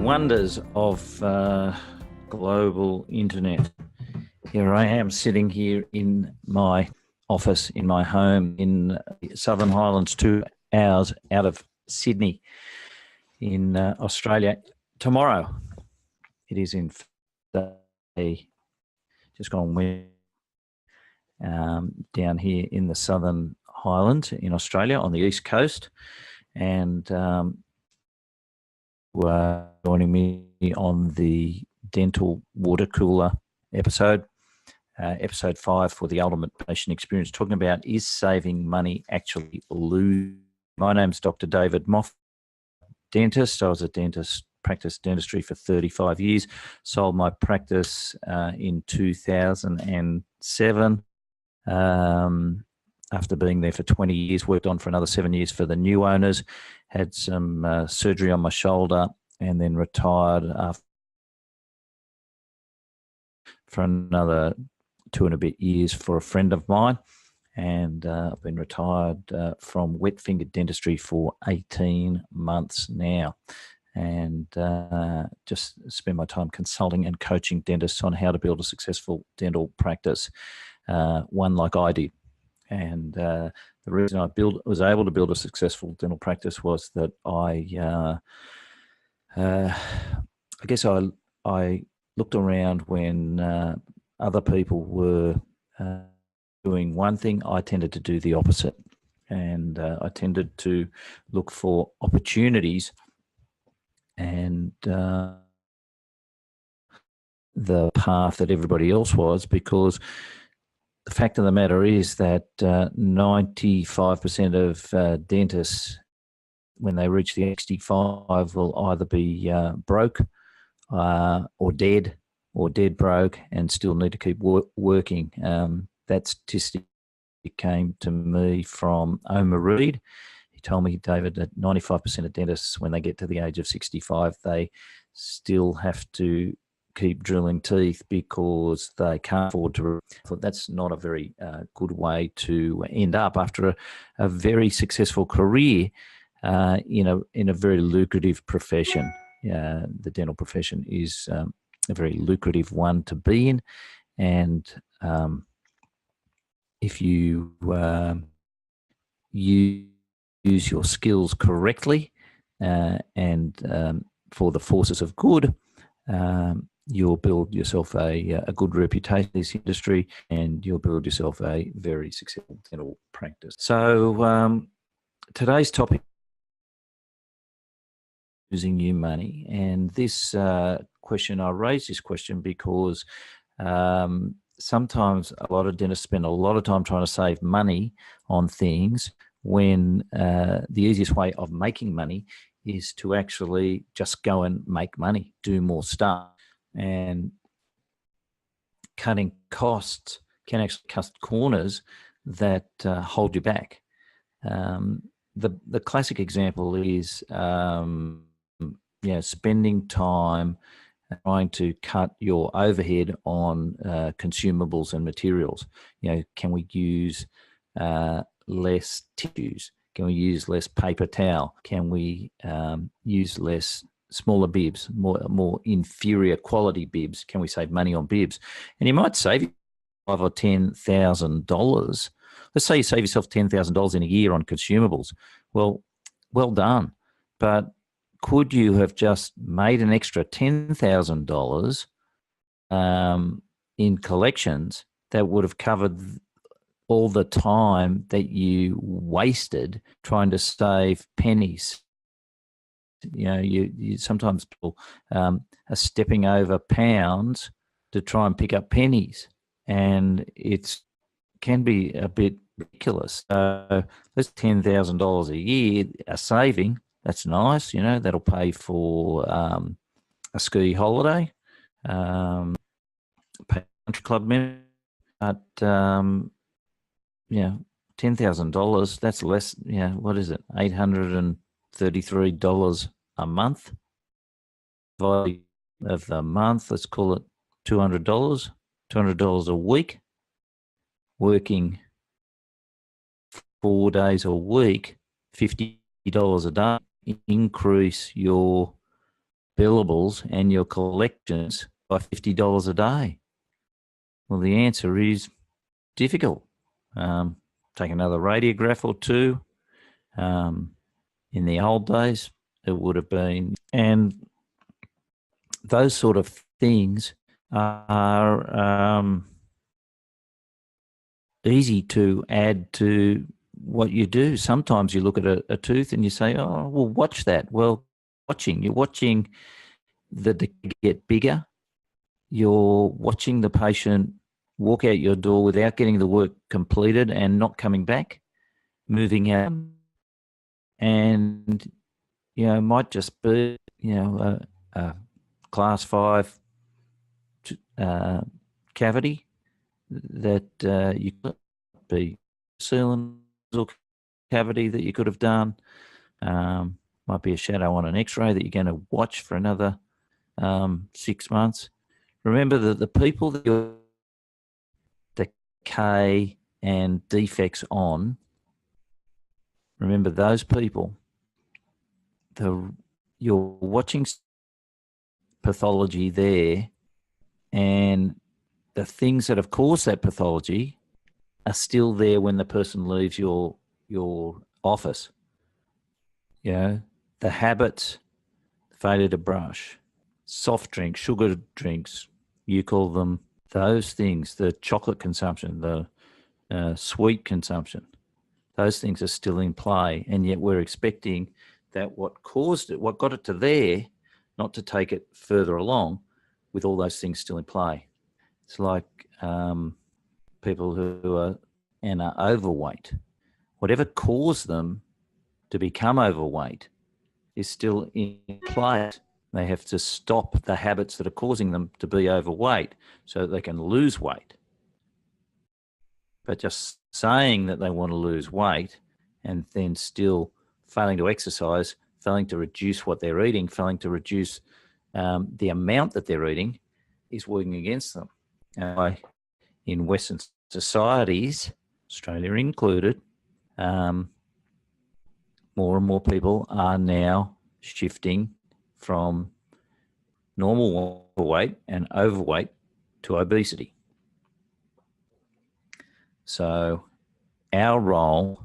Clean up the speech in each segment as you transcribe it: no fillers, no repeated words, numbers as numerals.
wonders of global internet. Here I am sitting here in my office in my home in Southern Highlands, 2 hours out of Sydney in Australia. Tomorrow, it is in just gone down here in the Southern Highlands in Australia on the east coast, and joining me on the dental water cooler episode, episode 5 for the ultimate patient experience, talking about, is saving money actually lose? My name's Dr. David Moff, dentist. I was a dentist, practiced dentistry for 35 years, sold my practice in 2007. After being there for 20 years, worked on for another 7 years for the new owners, had some surgery on my shoulder, and then retired after for another 2 and a bit years for a friend of mine. And I've been retired from wet fingered dentistry for 18 months now. And just spend my time consulting and coaching dentists on how to build a successful dental practice, one like I did. And the reason I was able to build a successful dental practice was that I guess I looked around when other people were doing one thing. I tended to do the opposite, and I tended to look for opportunities and the path that everybody else was, because the fact of the matter is that 95% of dentists, when they reach the 65, will either be broke or dead broke and still need to keep working. That statistic came to me from Omar Reed. He told me, David, that 95% of dentists, when they get to the age of 65, they still have to keep drilling teeth because they can't afford to. That's not a very good way to end up after a very successful career in a very lucrative profession. The dental profession is a very lucrative one to be in, and if you use your skills correctly and for the forces of good, you'll build yourself a good reputation in this industry, and you'll build yourself a very successful dental practice. So today's topic is losing you money. And this question, I raise this question because sometimes a lot of dentists spend a lot of time trying to save money on things when the easiest way of making money is to actually just go and make money, do more stuff. And cutting costs can actually cut corners that hold you back. The classic example is spending time trying to cut your overhead on consumables and materials. Can we use less tissues? Can we use less paper towel? Can we use less smaller bibs, more inferior quality bibs? Can we save money on bibs? And you might save $5,000 or $10,000. Let's say you save yourself $10,000 in a year on consumables. Well done. But could you have just made an extra $10,000 in collections that would have covered all the time that you wasted trying to save pennies? You sometimes people are stepping over pounds to try and pick up pennies, and it can be a bit ridiculous. So that's $10,000 a year, a saving. That's nice, that'll pay for a ski holiday, pay a country club member. But $10,000, that's less. What is it? $833 a month. Of the month, let's call it $200. $200 a week. Working 4 days a week, $50 a day. Increase your billables and your collections by $50 a day? Well, the answer is difficult. Take another radiograph or two. In the old days, it would have been, and those sort of things are easy to add to what you do. Sometimes you look at a tooth and you say, oh, well, watch that. Well, you're watching the decay get bigger. You're watching the patient walk out your door without getting the work completed and not coming back, moving out. And, it might just be, a class 5 cavity that you could be sealant or cavity that you could have done. Might be a shadow on an x-ray that you're going to watch for another 6 months. Remember that the people that you're decay and defects on, remember those people, you're watching pathology there, and the things that have caused that pathology are still there when the person leaves your office. The habits, failure to brush, soft drinks, sugar drinks, you call them those things, the chocolate consumption, the sweet consumption, those things are still in play. And yet we're expecting that what caused it, what got it to there, not to take it further along with all those things still in play. It's like people who are overweight. Whatever caused them to become overweight is still in place. They have to stop the habits that are causing them to be overweight so that they can lose weight. But just saying that they want to lose weight and then still failing to exercise, failing to reduce what they're eating, failing to reduce the amount that they're eating is working against them. In Western societies, Australia included, more and more people are now shifting from normal weight and overweight to obesity. So our role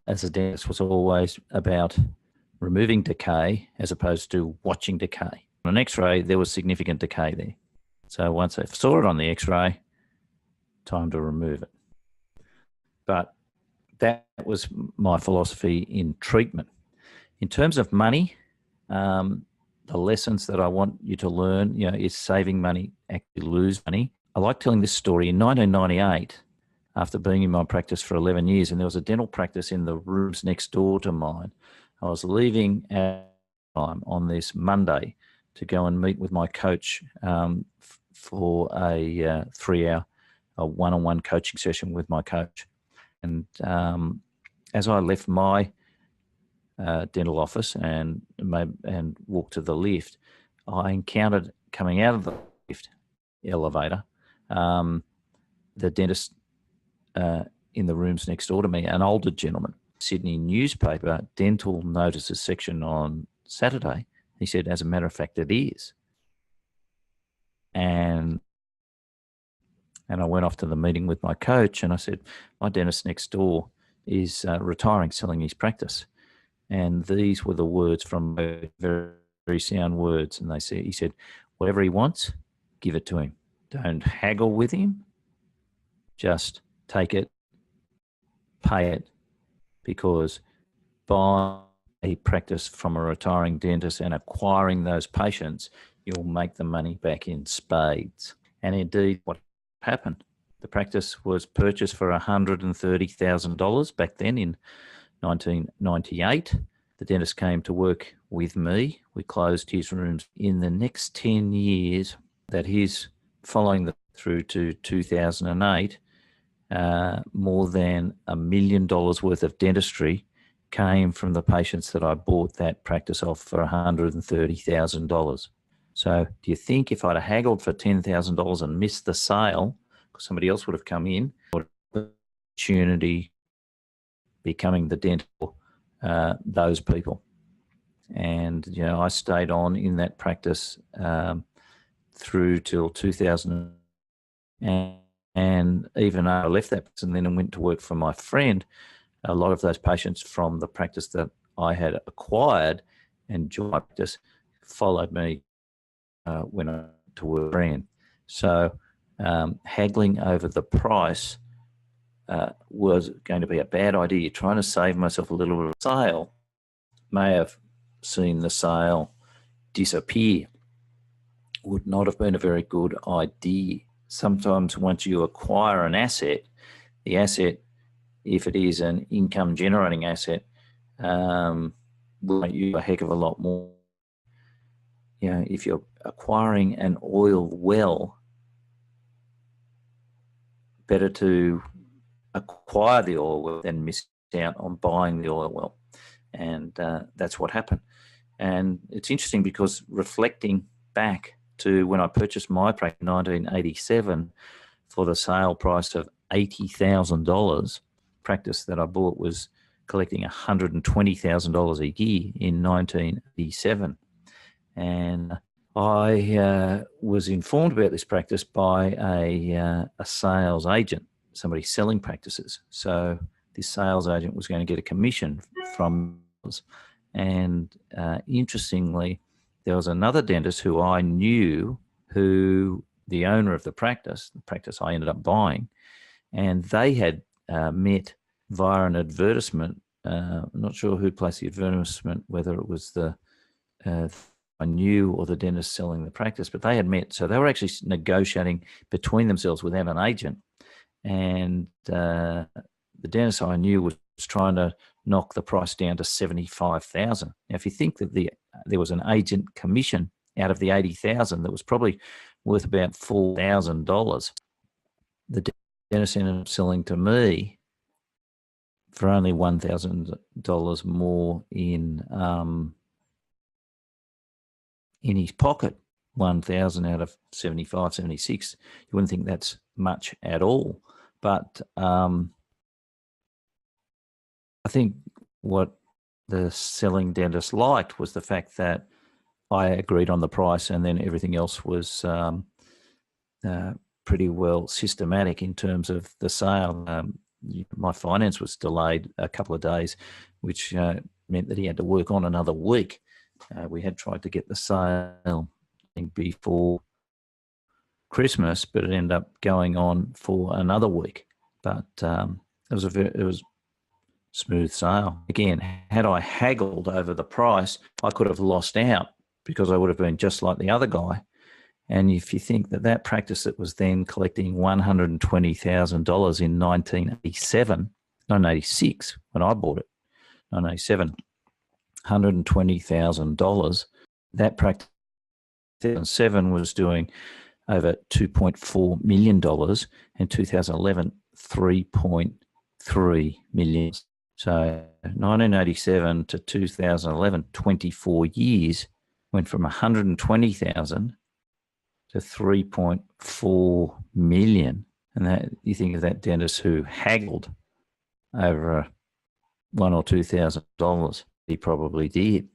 as a dentist was always about removing decay as opposed to watching decay. On an x-ray, there was significant decay there. So once I saw it on the x-ray, time to remove it. But that was my philosophy in treatment. In terms of money, the lessons that I want you to learn, is saving money, actually lose money. I like telling this story. In 1998, after being in my practice for 11 years, and there was a dental practice in the rooms next door to mine, I was leaving at time on this Monday to go and meet with my coach for a 3-hour one-on-one coaching session with my coach. And as I left my dental office and walked to the lift, I encountered, coming out of the lift elevator, the dentist in the rooms next door to me, an older gentleman. Sydney newspaper dental notices section on Saturday. He said, as a matter of fact, it is. And I went off to the meeting with my coach and I said, my dentist next door is retiring, selling his practice. And these were the words from very, very sound words. And he said, whatever he wants, give it to him. Don't haggle with him. Just take it, pay it, because buying a practice from a retiring dentist and acquiring those patients, you'll make the money back in spades. And indeed, what happened? The practice was purchased for $130,000 back then in 1998. The dentist came to work with me. We closed his rooms. In the next 10 years, that is following through to 2008, more than $1 million worth of dentistry came from the patients that I bought that practice off for $130,000. So do you think if I'd have haggled for $10,000 and missed the sale, because somebody else would have come in, or opportunity becoming the dental, those people? And, I stayed on in that practice through till 2000. And even though I left that and then I went to work for my friend, a lot of those patients from the practice that I had acquired and joined my practice followed me when I went to work for a friend. So haggling over the price was going to be a bad idea. Trying to save myself a little bit of sale may have seen the sale disappear. Would not have been a very good idea. Sometimes once you acquire an asset, the asset, if it is an income generating asset, will make you a heck of a lot more. If you're acquiring an oil well, better to acquire the oil well than miss out on buying the oil well. And that's what happened. And it's interesting because reflecting back to when I purchased my practice in 1987 for the sale price of $80,000, practice that I bought was collecting $120,000 a year in 1987. And I was informed about this practice by a sales agent, somebody selling practices. So this sales agent was going to get a commission from us. And interestingly, there was another dentist who I knew, who the owner of the practice I ended up buying, and they had met via an advertisement. I'm not sure who placed the advertisement, whether it was the I knew or the dentist selling the practice, but they had met. So they were actually negotiating between themselves without an agent. And the dentist I knew was trying to knock the price down to $75,000. Now, if you think that there was an agent commission out of the $80,000, that was probably worth about $4,000. The dentist ended up selling to me for only $1,000 more in his pocket. 1,000 out of 75, 76. You wouldn't think that's much at all, but I think what the selling dentist liked was the fact that I agreed on the price, and then everything else was pretty well systematic in terms of the sale. My finance was delayed a couple of days, which meant that he had to work on another week. We had tried to get the sale before Christmas, but it ended up going on for another week. But it was smooth sale. Again, had I haggled over the price, I could have lost out because I would have been just like the other guy. And if you think that practice that was then collecting $120,000 in 1986, when I bought it, 1987, $120,000, that practice in 2007 was doing over $2.4 million, and 2011, $3.3 million. So 1987 to 2011, 24 years, went from 120,000 to 3.4 million. And that, you think of that dentist who haggled over $1,000 or $2,000, he probably did.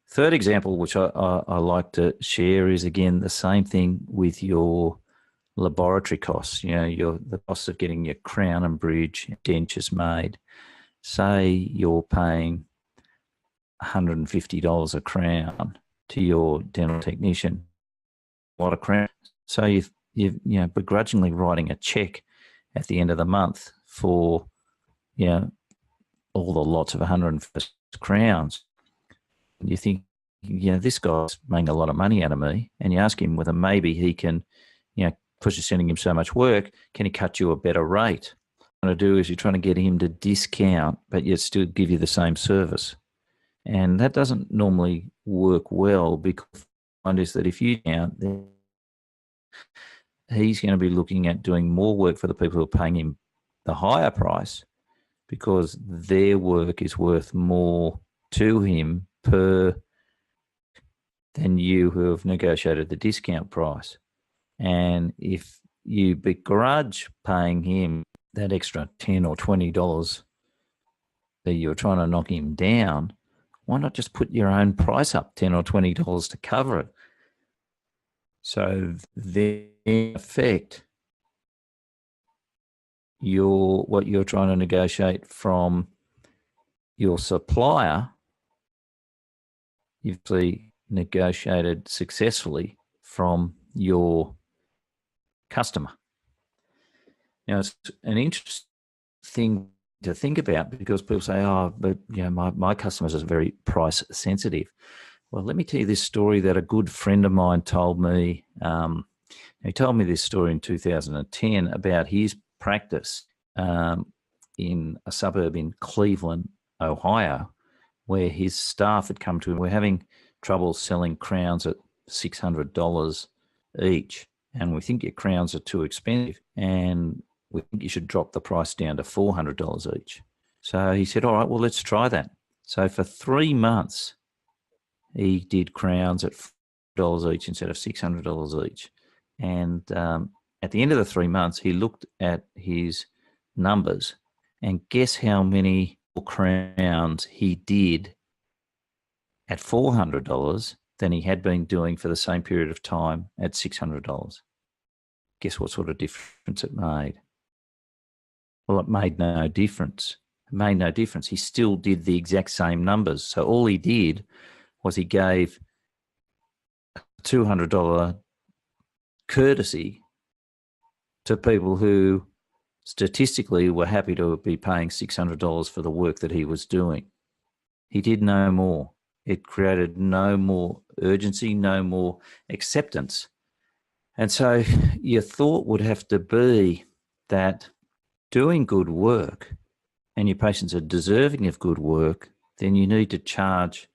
Third example, which I like to share, is again the same thing with your laboratory costs. The costs of getting your crown and bridge dentures made. Say you're paying $150 a crown to your dental technician, a lot of crown. So you're begrudgingly writing a check at the end of the month for all the lots of 150 crowns. You think, this guy's making a lot of money out of me, and you ask him whether maybe he can, because you're sending him so much work, can he cut you a better rate? What you're trying to do is you're trying to get him to discount, but yet still give you the same service. And that doesn't normally work well, because the point is that if you count, then he's going to be looking at doing more work for the people who are paying him the higher price, because their work is worth more to him per than you who have negotiated the discount price. And if you begrudge paying him that extra $10 or $20 that you're trying to knock him down, why not just put your own price up $10 or $20 to cover it? So then, in effect, what you're trying to negotiate from your supplier, you've actually negotiated successfully from your customer. Now, it's an interesting thing to think about, because people say, oh, but my customers are very price sensitive. Well, let me tell you this story that a good friend of mine told me. He told me this story in 2010 about his practice in a suburb in Cleveland, Ohio, where his staff had come to him. We're having trouble selling crowns at $600 each, and we think your crowns are too expensive, and we think you should drop the price down to $400 each. So he said, all right, well, let's try that. So for 3 months, he did crowns at $4 each instead of $600 each. And at the end of the 3 months, he looked at his numbers, and guess how many crowns he did at $400 than he had been doing for the same period of time at $600. Guess what sort of difference it made? Well, it made no difference. It made no difference. He still did the exact same numbers. So all he did was he gave a $200 courtesy to people who statistically were happy to be paying $600 for the work that he was doing. He did no more. It created no more urgency, no more acceptance. And so your thought would have to be that doing good work and your patients are deserving of good work, then you need to charge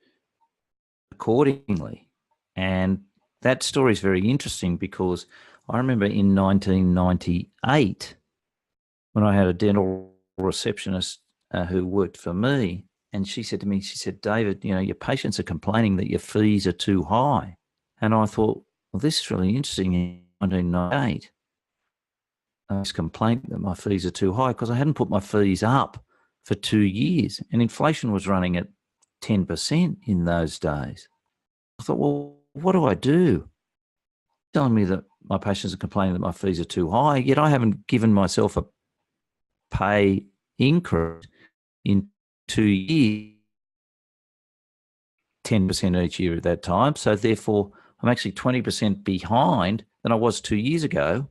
accordingly. And that story is very interesting, because I remember in 1998, when I had a dental receptionist who worked for me, and she said to me, she said, David, your patients are complaining that your fees are too high. And I thought, well, this is really interesting. In 1998, I was complaining that my fees are too high because I hadn't put my fees up for 2 years, and inflation was running at 10% in those days. I thought, well, what do I do? Telling me that my patients are complaining that my fees are too high, yet I haven't given myself a pay increase in 2 years, 10% each year at that time. So therefore, I'm actually 20% behind than I was 2 years ago.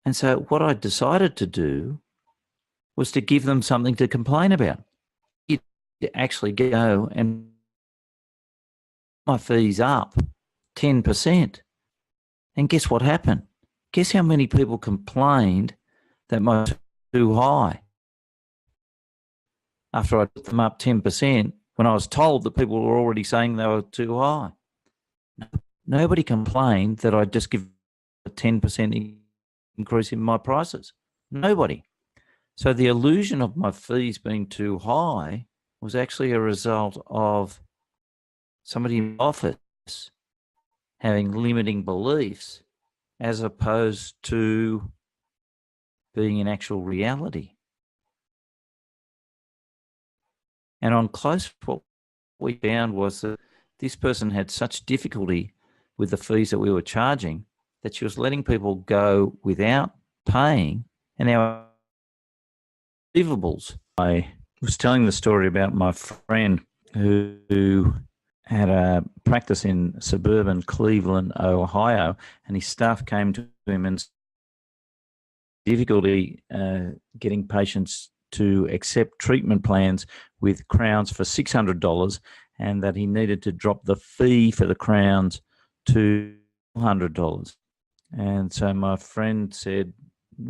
And so what I decided to do was to give them something to complain about. To actually go and my fees up 10%. And guess what happened? Guess how many people complained that my fees were too high after I put them up 10%, when I was told that people were already saying they were too high. Nobody complained that I'd just give a 10% increase in my prices. Nobody. So the illusion of my fees being too high was actually a result of somebody in the office having limiting beliefs, as opposed to being an actual reality. And on close, what we found was that this person had such difficulty with the fees that we were charging that she was letting people go without paying, and our receivables. I was telling the story about my friend who had a practice in suburban Cleveland, Ohio, and his staff came to him and difficulty getting patients to accept treatment plans with crowns for $600, and that he needed to drop the fee for the crowns to $100. And so my friend said,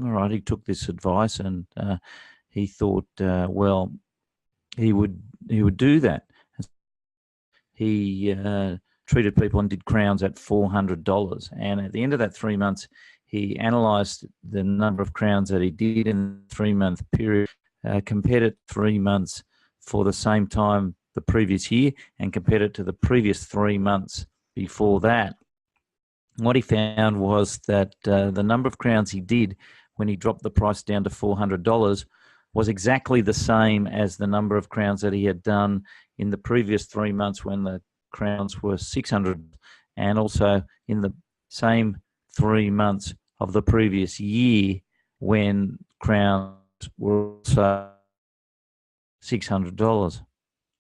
all right, he took this advice, and he thought, well, he would do that. He treated people and did crowns at $400. And at the end of that 3 months, he analysed the number of crowns that he did in the 3-month period, compared it 3 months for the same time the previous year, and compared it to the previous 3 months before that. What he found was that the number of crowns he did when he dropped the price down to $400 was exactly the same as the number of crowns that he had done in the previous 3 months when the crowns were 600, and also in the same 3 months of the previous year when crowns were also $600.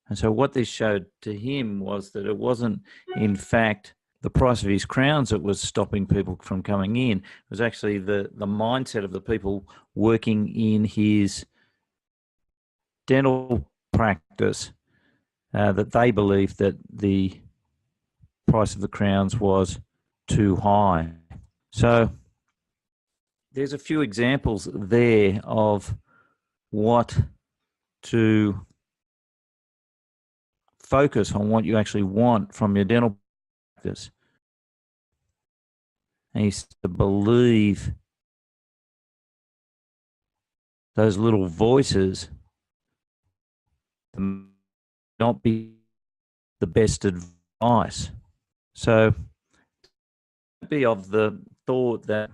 And so what this showed to him was that it wasn't, in fact, the price of his crowns that was stopping people from coming in. It was actually the mindset of the people working in his dental practice, that they believed that the price of the crowns was too high. So there's a few examples there of what to focus on, what you actually want from your dental practice. And you to believe those little voices not be the best advice. So be of the thought that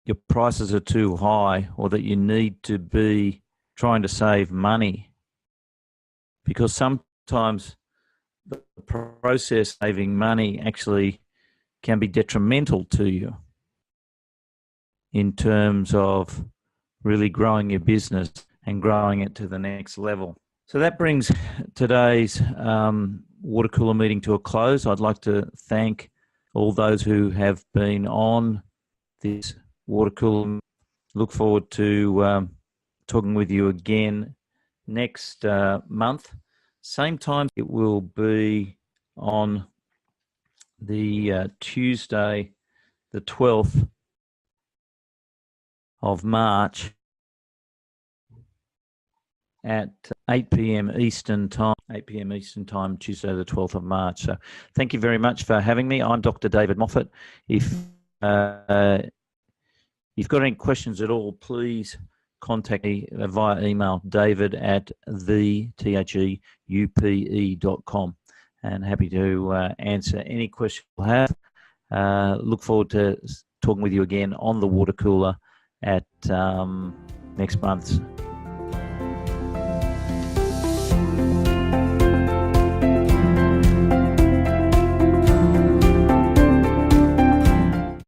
your prices are too high or that you need to be trying to save money, because sometimes the process of saving money actually can be detrimental to you in terms of really growing your business and growing it to the next level. So that brings today's water cooler meeting to a close. I'd like to thank all those who have been on this water cooler. Look forward to talking with you again next month. Same time, it will be on the Tuesday, the 12th of March at 8 p.m. Eastern Time, 8 p.m. Eastern Time, Tuesday the 12th of March. So thank you very much for having me. I'm Dr. David Moffat. If you've got any questions at all, please contact me via email, david@theupe.com, and happy to answer any question you have. Look forward to talking with you again on the water cooler at next month's